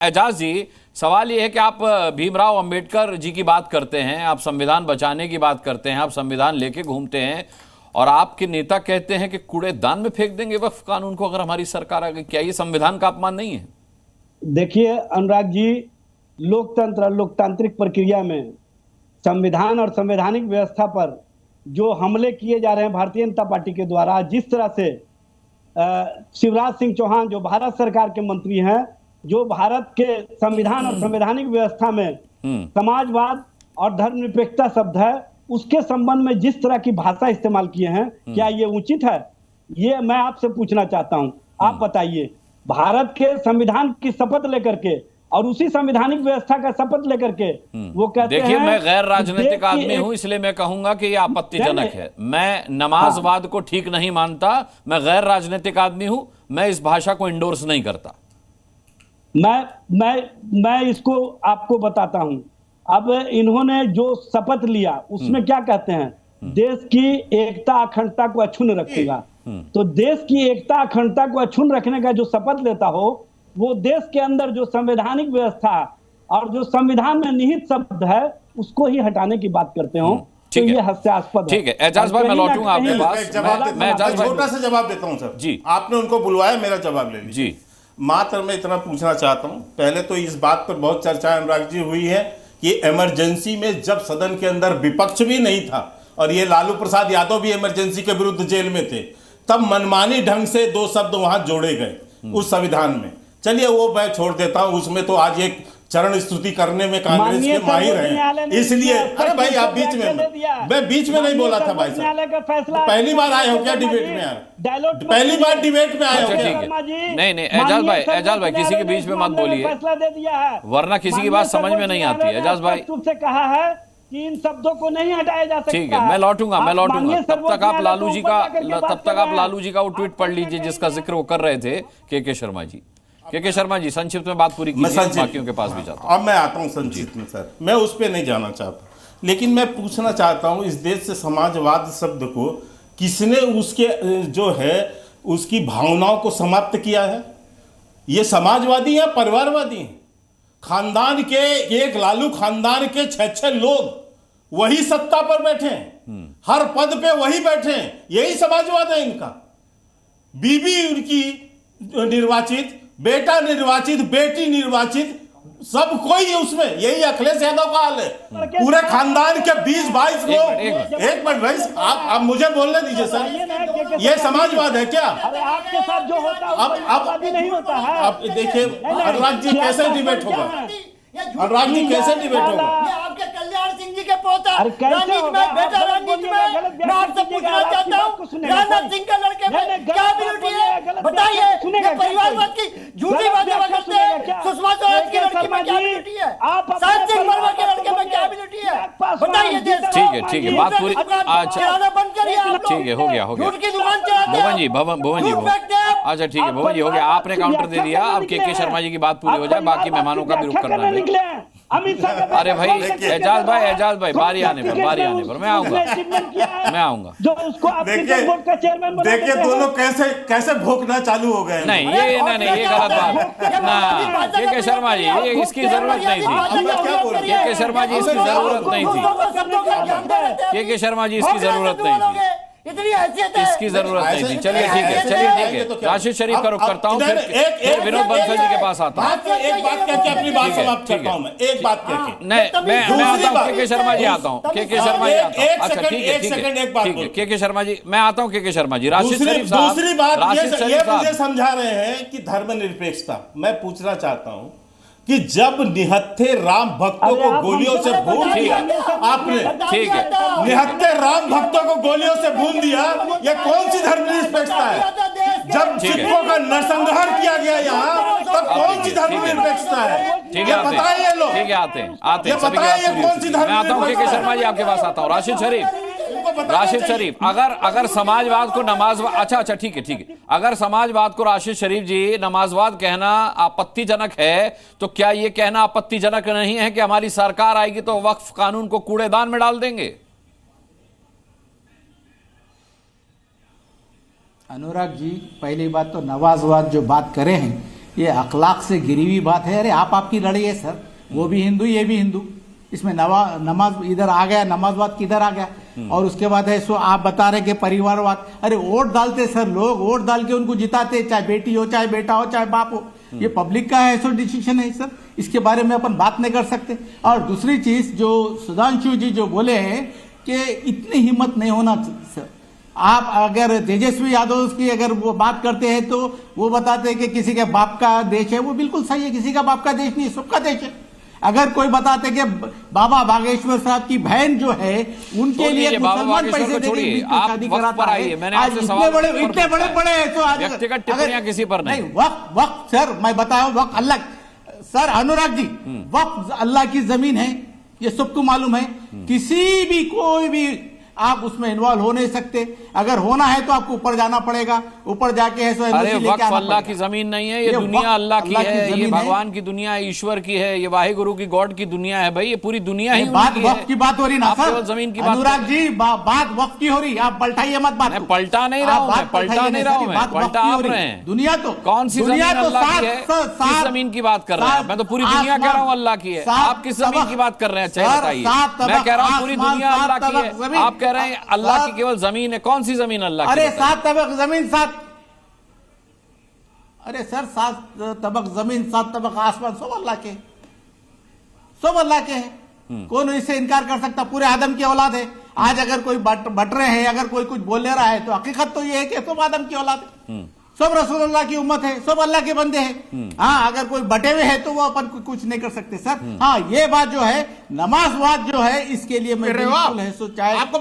एजाज जी, सवाल ये है कि आप भीमराव अंबेडकर जी की बात करते हैं, आप संविधान बचाने की बात करते हैं, आप संविधान लेके घूमते हैं और आपके नेता कहते हैं कि कूड़ेदान में फेंक देंगे वक्फ कानून को अगर हमारी सरकार आ गई। क्या ये संविधान का अपमान नहीं है? देखिए अनुराग जी, लोकतंत्र और लोकतांत्रिक प्रक्रिया में संविधान और संवैधानिक व्यवस्था पर जो हमले किए जा रहे हैं भारतीय जनता पार्टी के द्वारा, जिस तरह से शिवराज सिंह चौहान जो भारत सरकार के मंत्री हैं, जो भारत के संविधान और संवैधानिक व्यवस्था में समाजवाद और धर्मनिरपेक्षता शब्द है, उसके संबंध में जिस तरह की भाषा इस्तेमाल किए हैं, क्या ये उचित है? ये मैं आपसे पूछना चाहता हूं। आप बताइए, भारत के संविधान की शपथ लेकर के और उसी संवैधानिक व्यवस्था का शपथ लेकर के वो कहते हैं। देखिए, मैं गैर राजनीतिक आदमी हूं, इसलिए मैं कहूंगा कि ये आपत्तिजनक है। मैं नमाजवाद को ठीक नहीं मानता, मैं गैर राजनीतिक आदमी हूं, मैं इस भाषा को इंडोर्स नहीं करता। मैं इसको आपको बताता हूं। अब इन्होंने जो शपथ लिया उसमें क्या कहते हैं? देश की एकता अखंडता को अक्षुण्ण रखेगा। तो देश की एकता अखंडता को अक्षुण्ण रखने का जो शपथ लेता हो, वो देश के अंदर जो संवैधानिक व्यवस्था और जो संविधान में निहित शब्द है उसको ही हटाने की बात करते हो, तो ये हास्यास्पद है। ठीक है एजाज भाई, मैं लौटूंगा आपके पास। मैं छोटा सा जवाब देता हूं सर जी। आपने उनको बुलवाया, मेरा जवाब ले लीजिए जी। मात्र मैं इतना पूछना चाहता हूं, पहले तो इस बात पर बहुत चर्चा अनुराग जी हुई है कि इमरजेंसी में जब सदन के अंदर विपक्ष भी नहीं था और ये लालू प्रसाद यादव भी इमरजेंसी के विरुद्ध जेल में थे, तब मनमानी ढंग से दो शब्द वहां जोड़े गए उस संविधान में। चलिए वो मैं छोड़ देता हूं, उसमें तो आज एक चरण स्तुति करने में कांग्रेस के माहिर हैं, इसलिए अरे भाई आप बीच में, मैं बीच में नहीं बोला था भाई साहब। पहली बार आए हो क्या डिबेट में? यार पहली बार डिबेट में आए हो क्या? नहीं एजाज भाई किसी के बीच में मत बोलिए, वरना किसी की बात समझ में नहीं आती। एजाज भाई से कहा है कि इन शब्दों को नहीं हटाया जा सकता। ठीक है, मैं लौटूंगा। तब तक आप लालू जी का वो ट्वीट पढ़ लीजिए जिसका जिक्र वो कर रहे थे के शर्मा जी। के शर्मा जी, संक्षिप्त में बात पूरी कीजिए, बाकियों के पास भी जाता हूं। अब मैं आता हूं संक्षिप्त में सर, मैं उस पर नहीं जाना चाहता, लेकिन मैं पूछना चाहता हूं इस देश से समाजवाद शब्द को किसने उसके जो है उसकी भावनाओं को समाप्त किया है? ये समाजवादी या परिवारवादी हैं? खानदान के एक लालू खानदान के 6 लोग वही सत्ता पर बैठे हैं, हर पद पे वही बैठे हैं, यही समाजवाद है इनका। बीबी उनकी निर्वाचित, बेटा निर्वाचित, बेटी निर्वाचित, सब कोई उसमें, यही अखिलेश यादव का हाल है। पूरे खानदान के 20-22 लोग। एक मिनट भाई, आप मुझे बोलने दीजिए सर, ये समाजवाद है क्या? आपके साथ जो होता है अब नहीं होता है। आप देखिए अनुराग जी कैसे डिबेट होगा, अनुराग जी कैसे डिबेट होगा? आपके कल्याण सिंह जी के पोता राजनीति में, बेटा राजनीति में, मैं आपसे पूछना चाहता हूँ, राजनाथ सिंह के लड़के में क्या एबिलिटी है बताइए? परिवारवाद की झूठी बातें करते हैं। सुषमा स्वराज की लड़की में क्या एबिलिटी है? सात सिंह वर्मा के लड़के में क्या एबिलिटी है बताइए? ठीक है, बात पूरी। चलाना बंद करिए आप। ठीक है, हो गया। झूठ की दुकान चलाते हैं भुवन जी अच्छा ठीक है भुवन जी, हो गया, आपने काउंटर दे दिया। अब के शर्मा जी की बात पूरी हो जाए, बाकी मेहमानों का भी रुख करना है। अरे भाई एजाज भाई बारी आने पर मैं आऊंगा। देखिए दोनों कैसे भोंकना चालू हो गए। नहीं ये गलत बात ना। के शर्मा जी, ये इसकी जरूरत नहीं थी। के शर्मा जी इसकी जरूरत नहीं थी। के शर्मा जी इसकी जरूरत नहीं थी, इसकी जरूरत नहीं थी। चलिए ठीक है, राशिद शरीफ का रुख करता हूँ, फिर विनोद बंसल जी के पास आता हूँ। एक बात कह के अपनी बात समाप्त करता हूँ मैं, एक बात कह के। नहीं मैं आता हूँ, के शर्मा जी आता हूँ, के शर्मा जी आता हूँ। अच्छा ठीक है, के शर्मा जी मैं आता हूँ। के शर्मा जी, राशिद शरीफ साहब, दूसरी बात ये मुझे समझा रहे हैं कि धर्मनिरपेक्षता। मैं पूछना चाहता हूँ कि जब निहत्थे राम भक्तों को गोलियों से भून दिया आपने, ठीक है, निहत्थे राम भक्तों को गोलियों से भून दिया, ये कौन सी धर्मनिरपेक्षता है? जब सिखों का नरसंहार किया गया यहाँ, तब कौन सी धर्मनिरपेक्षता है? ठीक है, बताइए लोग। ठीक है, आते हैं कौन सी धर्म। मैं आता हूँ के शर्मा जी आपके पास आता हूँ। राशिद शरीफ, अगर समाजवाद को नमाजवाद, अच्छा ठीक है, अगर समाजवाद को राशिद शरीफ जी नमाजवाद कहना आपत्तिजनक है, तो क्या ये कहना आपत्तिजनक नहीं है कि हमारी सरकार आएगी तो वक्फ कानून को कूड़ेदान में डाल देंगे? अनुराग जी, पहली बात तो नमाजवाद जो बात करे हैं, ये अखलाक से गिरी हुई बात है। अरे आप आपकी लड़ाई है सर, वो भी हिंदू ये भी हिंदू, इसमें नमाज इधर आ गया, नमाजवाद किधर आ गया। और उसके बाद है सो आप बता रहे कि परिवारवाद, अरे वोट डालते सर लोग, वोट डाल के उनको जिताते, चाहे बेटी हो चाहे बेटा हो चाहे बाप हो, ये पब्लिक का है सो डिसीजन है सर, इसके बारे में अपन बात नहीं कर सकते। और दूसरी चीज जो सुधांशु जी जो बोले हैं कि इतनी हिम्मत नहीं होना सर, आप अगर तेजस्वी यादव की अगर वो बात करते हैं तो वो बताते हैं कि किसी के बाप का देश है, वो बिल्कुल सही है, किसी का बाप का देश नहीं, सबका देश है। अगर कोई बताते कि बाबा बागेश्वर साहब की बहन जो है उनके लिए मुसलमान पैसे देके शादी कराता है, आज इतने बड़े तो आज व्यक्तिगत टिप्पणियां किसी पर नहीं। वक्त सर मैं बताया वक्त अल्लाह, सर अनुराग जी वक्त अल्लाह की जमीन है, ये सबको मालूम है, किसी भी कोई भी आप उसमें इन्वॉल्व हो नहीं सकते। अगर होना है तो आपको ऊपर जाना पड़ेगा, ऊपर जाके है सो अरे वक्फ अल्लाह की जमीन नहीं है, ये दुनिया अल्लाह की है, ये भगवान की दुनिया है, ईश्वर की है, ये वाहिगुरु की गॉड की दुनिया है भाई, ये पूरी दुनिया ही बात वक्फ की बात हो रही ना सर, जमीन की अनुराग जी बात वक्फ की हो रही, आप पलटाइए मत बात। पलटा नहीं रहा हूं, पलटा नहीं रहा हूं, पलटा आप रहे हैं। दुनिया तो कौन सी जमीन अल्लाह की है, किस जमीन की बात कर रहे हैं? मैं तो पूरी दुनिया कह रहा हूँ अल्लाह की है, आप किस जमीन की बात कर रहे हैं? अच्छा बताइए, मैं कह रहा हूँ पूरी दुनिया अल्लाह की है, आप कह रहे हैं अल्लाह की केवल जमीन है, कौन सी जमीन अल्लाह की? अरे 7 तबक जमीन 7, अरे सर 7 तबक जमीन 7 तबक आसमान सब अल्लाह के, सब अल्लाह के हैं, कौन इससे इनकार कर सकता? पूरे आदम की औलाद है। आज अगर कोई बट रहे हैं, अगर कोई कुछ बोल ले रहा है तो हकीकत तो ये है कि सब आदम की औलाद है, सब रसूलुल्लाह की उम्मत है, सब अल्लाह के बंदे हैं। हाँ अगर कोई बटे हुए है तो वो अपन कुछ नहीं कर सकते सर। हाँ ये बात जो है नमाजवाद जो है इसके लिए मैं बिल्कुल है, सो चाहे आपको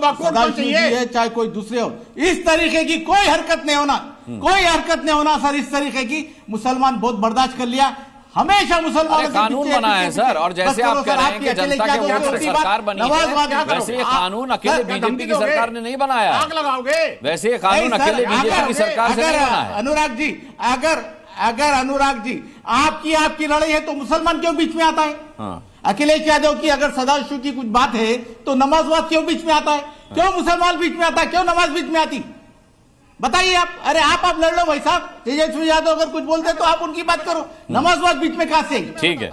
चाहिए चाहे कोई दूसरे हो, इस तरीके की कोई हरकत नहीं होना, कोई हरकत नहीं होना सर। इस तरीके की मुसलमान बहुत बर्दाश्त कर लिया, हमेशा मुसलमान कानून बना है सर, और जैसे आप कह रहे हैं कि जनता के वोट से सरकार बनी है, वैसे ये कानून अकेले बीजेपी की सरकार ने नहीं बनाया, आग लगाओगे वैसे ये कानून अकेले बीजेपी की सरकार से नहीं बना है। अनुराग जी अगर अनुराग जी आपकी लड़ाई है तो मुसलमान क्यों बीच में आता है? अखिलेश यादव की अगर सदाशिव की कुछ बात है तो नमाजवाद क्यों बीच में आता है? क्यों मुसलमान बीच में आता है? क्यों नमाज बीच में आती? बताइए आप। अरे आप लड़ लो भाई साहब, तेजस्वी यादव अगर कुछ बोलते तो आप उनकी बात करो, नमाजवाद बीच में कहां से? ठीक है।